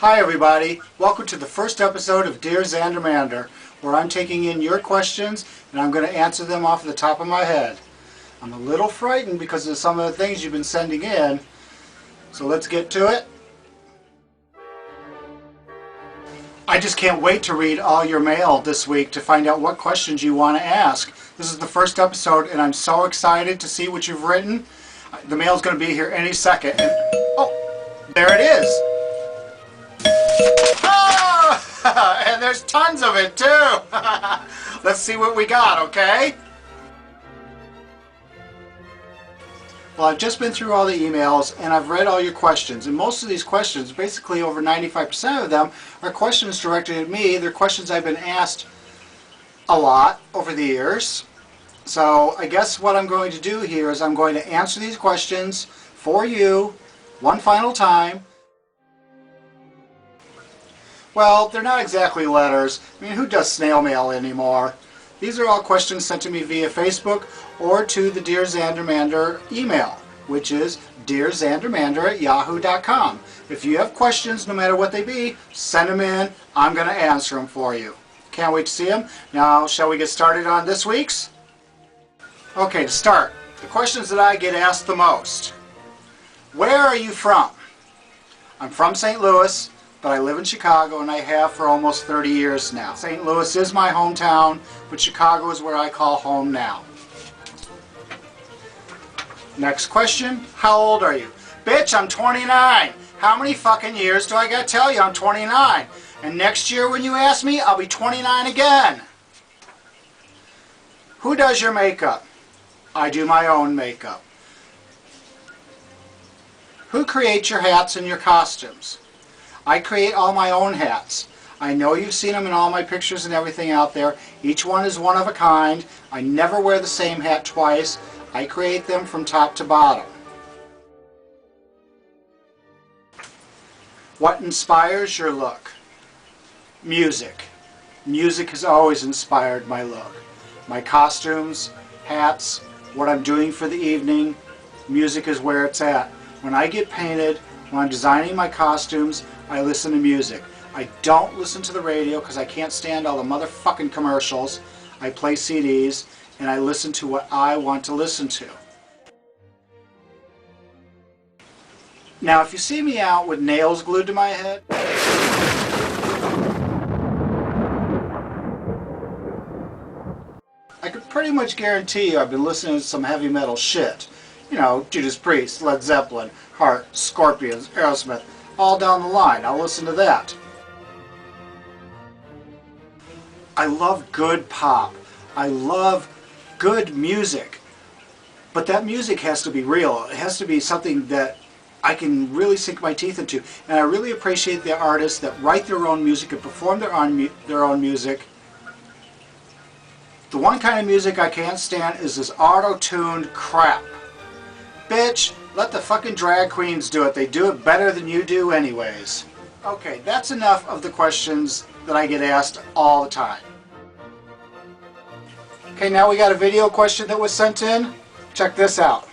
Hi everybody, welcome to the first episode of Dear Zander Mander, where I'm taking in your questions and I'm going to answer them off the top of my head. I'm a little frightened because of some of the things you've been sending in, so let's get to it. I just can't wait to read all your mail this week to find out what questions you want to ask. This is the first episode and I'm so excited to see what you've written. The mail's going to be here any second. Oh, there it is. Oh, and there's tons of it too. Let's see what we got, okay? Well, I've just been through all the emails and I've read all your questions, and most of these questions, basically over 95% of them, are questions directed at me. They're questions I've been asked a lot over the years. So I guess what I'm going to do here is I'm going to answer these questions for you one final time. Well, they're not exactly letters. I mean, who does snail mail anymore? These are all questions sent to me via Facebook or to the Dear Zander Mander email, which is dearzandermander@yahoo.com. If you have questions, no matter what they be, send them in. I'm going to answer them for you. Can't wait to see them. Now, shall we get started on this week's? Okay, to start, the questions that I get asked the most. Where are you from? I'm from St. Louis. But I live in Chicago and I have for almost 30 years now. St. Louis is my hometown, but Chicago is where I call home now. Next question, how old are you? Bitch, I'm 29. How many fucking years do I gotta tell you I'm 29? And next year when you ask me, I'll be 29 again. Who does your makeup? I do my own makeup. Who creates your hats and your costumes? I create all my own hats. I know you've seen them in all my pictures and everything out there. Each one is one of a kind. I never wear the same hat twice. I create them from top to bottom. What inspires your look? Music. Music has always inspired my look. My costumes, hats, what I'm doing for the evening, music is where it's at. When I get painted, when I'm designing my costumes, I listen to music. I don't listen to the radio because I can't stand all the motherfucking commercials. I play CDs and I listen to what I want to listen to. Now, if you see me out with nails glued to my head, I could pretty much guarantee you I've been listening to some heavy metal shit. You know, Judas Priest, Led Zeppelin, Heart, Scorpions, Aerosmith, all down the line. I'll listen to that. I love good pop. I love good music. But that music has to be real. It has to be something that I can really sink my teeth into. And I really appreciate the artists that write their own music and perform their own music. The one kind of music I can't stand is this auto-tuned crap. Bitch, let the fucking drag queens do it. They do it better than you do anyways. Okay, that's enough of the questions that I get asked all the time. Okay, now we got a video question that was sent in. Check this out.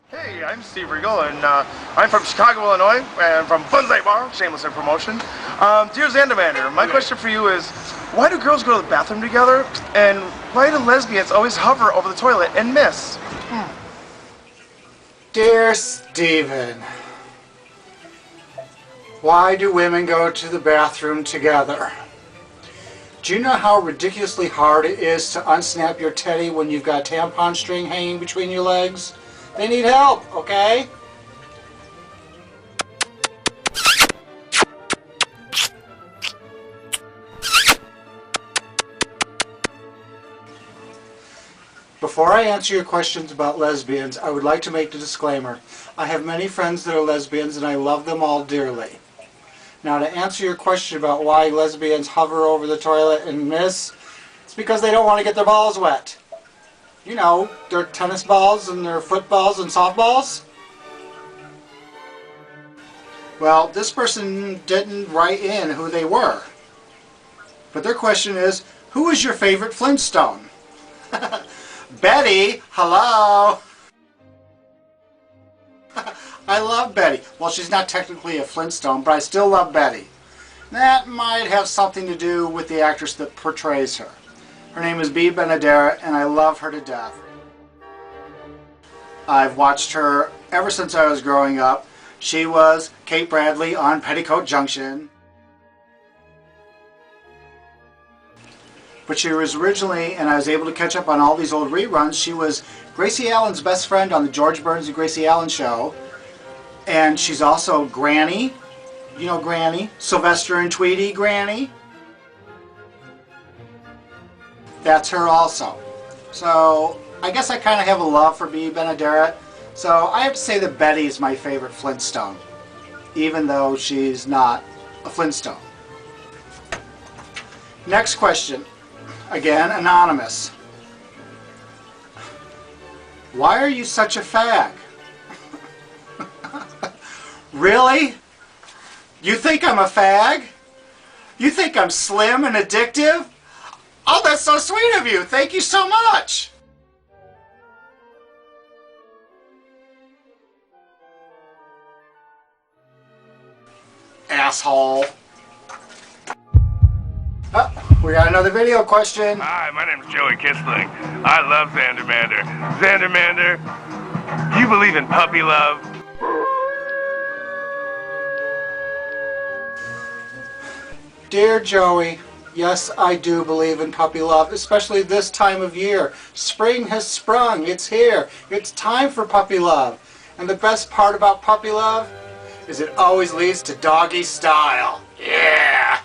Hey, I'm Steve Regal, and I'm from Chicago, Illinois, and from Bonsai Bar, shameless promotion. Dear Zander Mander, my question for you is, why do girls go to the bathroom together, and why do lesbians always hover over the toilet and miss? Dear Stephen, why do women go to the bathroom together? Do you know how ridiculously hard it is to unsnap your teddy when you've got a tampon string hanging between your legs? They need help, okay? Before I answer your questions about lesbians, I would like to make the disclaimer. I have many friends that are lesbians and I love them all dearly. Now, to answer your question about why lesbians hover over the toilet and miss, it's because they don't want to get their balls wet. You know, their tennis balls and their footballs and softballs. Well, this person didn't write in who they were. But their question is, who is your favorite Flintstone? Betty, hello! I love Betty. Well, she's not technically a Flintstone, but I still love Betty. That might have something to do with the actress that portrays her. Her name is Bea Benaderet, and I love her to death. I've watched her ever since I was growing up. She was Kate Bradley on Petticoat Junction. But she was originally, and I was able to catch up on all these old reruns, she was Gracie Allen's best friend on the George Burns and Gracie Allen show. And she's also Granny. You know Granny? Sylvester and Tweety Granny. That's her also. So I guess I kind of have a love for Bea Benaderet. So I have to say that Betty is my favorite Flintstone, even though she's not a Flintstone. Next question. Again, anonymous. Why are you such a fag? Really? You think I'm a fag? You think I'm slim and addictive? Oh, that's so sweet of you. Thank you so much. Asshole. Oh, we got another video question. Hi, my name's Joey Kissling. I love Zander Mander. Zander Mander, do you believe in puppy love? Dear Joey, yes, I do believe in puppy love, especially this time of year. Spring has sprung. It's here. It's time for puppy love. And the best part about puppy love is it always leads to doggy style. Yeah!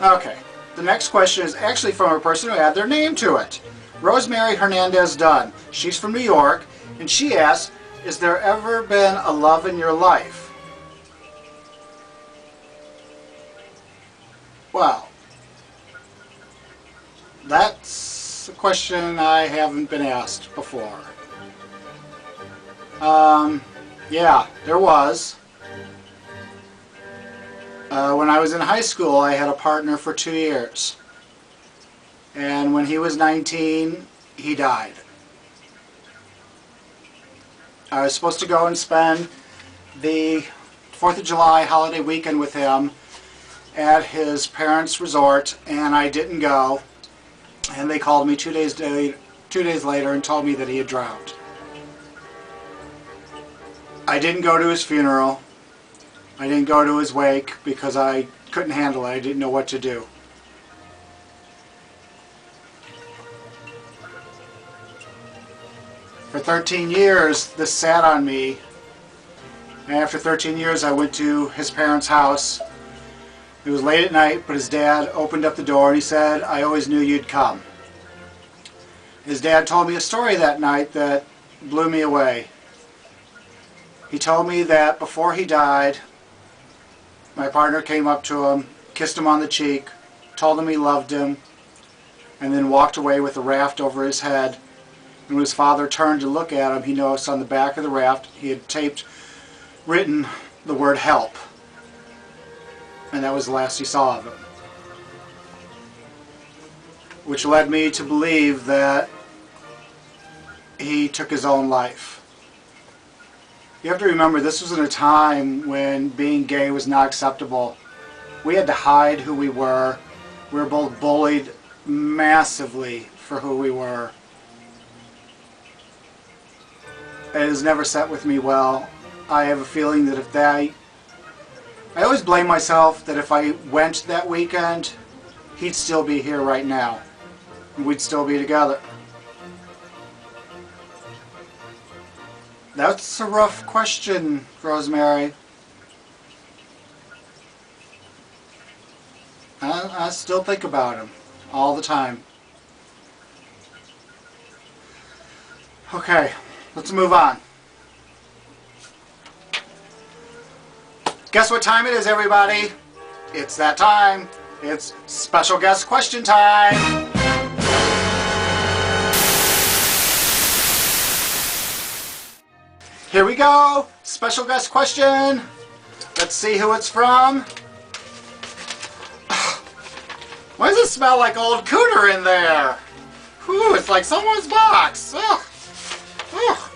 Okay, the next question is actually from a person who had their name to it. Rosemary Hernandez Dunn. She's from New York, and she asks, has there ever been a love in your life? Well, that's a question I haven't been asked before. Yeah, there was. When I was in high school, I had a partner for 2 years. And when he was 19, he died. I was supposed to go and spend the 4th of July holiday weekend with him at his parents' resort, and I didn't go. And they called me 2 days later and told me that he had drowned. I didn't go to his funeral. I didn't go to his wake because I couldn't handle it. I didn't know what to do. For 13 years, this sat on me. And after 13 years, I went to his parents' house. It was late at night, but his dad opened up the door and he said, "I always knew you'd come." His dad told me a story that night that blew me away. He told me that before he died, my partner came up to him, kissed him on the cheek, told him he loved him, and then walked away with a raft over his head. And when his father turned to look at him, he noticed on the back of the raft he had written the word "help." And that was the last he saw of him. Which led me to believe that he took his own life. You have to remember, this was in a time when being gay was not acceptable. We had to hide who we were. We were both bullied massively for who we were. It has never sat with me well. I have a feeling that I always blame myself that if I went that weekend, he'd still be here right now. And we'd still be together. That's a rough question, Rosemary. I still think about him all the time. Okay, let's move on. Guess what time it is, everybody? It's that time. It's special guest question time. Here we go. Special guest question. Let's see who it's from. Why does it smell like old cooter in there? Whew, it's like someone's box. Ugh. Ugh.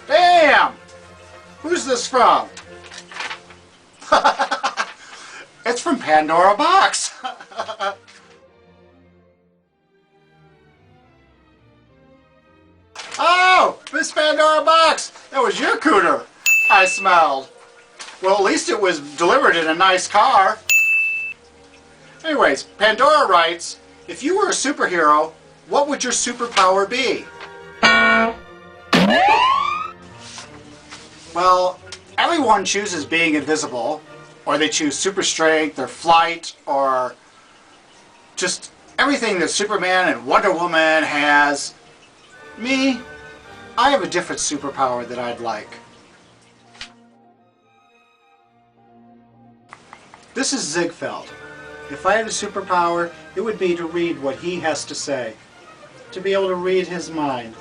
Damn! Who's this from? It's from Pandora Boxx. Oh, Miss Pandora Boxx, that was your cooter I smelled. Well, at least it was delivered in a nice car. Anyways, Pandora writes, if you were a superhero, what would your superpower be? Well, everyone chooses being invisible, or they choose super strength, or flight, or just everything that Superman and Wonder Woman has. Me, I have a different superpower that I'd like. This is Ziegfeld. If I had a superpower, it would be to read what he has to say. To be able to read his mind,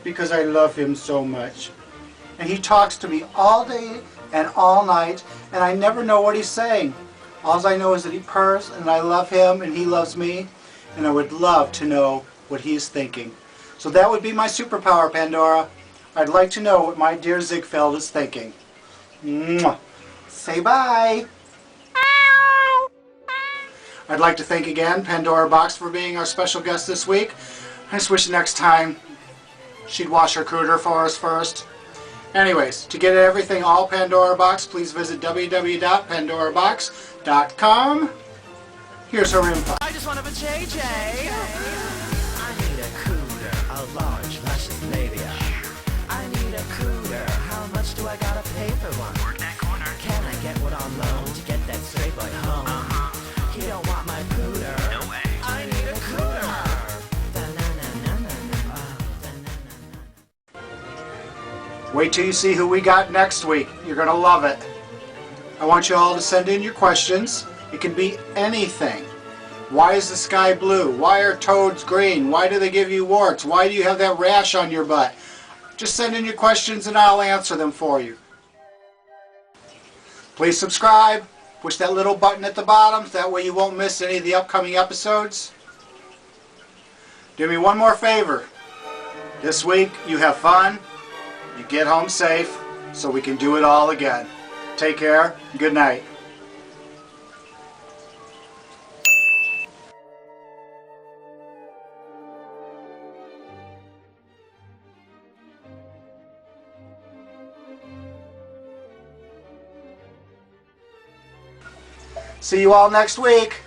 because I love him so much. And he talks to me all day and all night, and I never know what he's saying. All I know is that he purrs, and I love him, and he loves me, and I would love to know what he's thinking. So that would be my superpower, Pandora. I'd like to know what my dear Ziegfeld is thinking. Mwah. Say bye. I'd like to thank again Pandora Boxx for being our special guest this week. I just wish next time she'd wash her cooter for us first. Anyways, to get everything all Pandora Boxx, please visit www.pandoraboxx.com. Here's her info. I just want to have a JJ. I need a cooter, a large, luscious labia. I need a cooter. How much do I gotta pay for one? Work that corner. Can I get one on loan to get that straight boy home? You don't want my cooter. No way. I need a cooter. Wait till you see who we got next week. You're going to love it. I want you all to send in your questions. It can be anything. Why is the sky blue? Why are toads green? Why do they give you warts? Why do you have that rash on your butt? Just send in your questions and I'll answer them for you. Please subscribe. Push that little button at the bottom. That way you won't miss any of the upcoming episodes. Do me one more favor. This week you have fun. You get home safe so we can do it all again. Take care. Good night. See you all next week.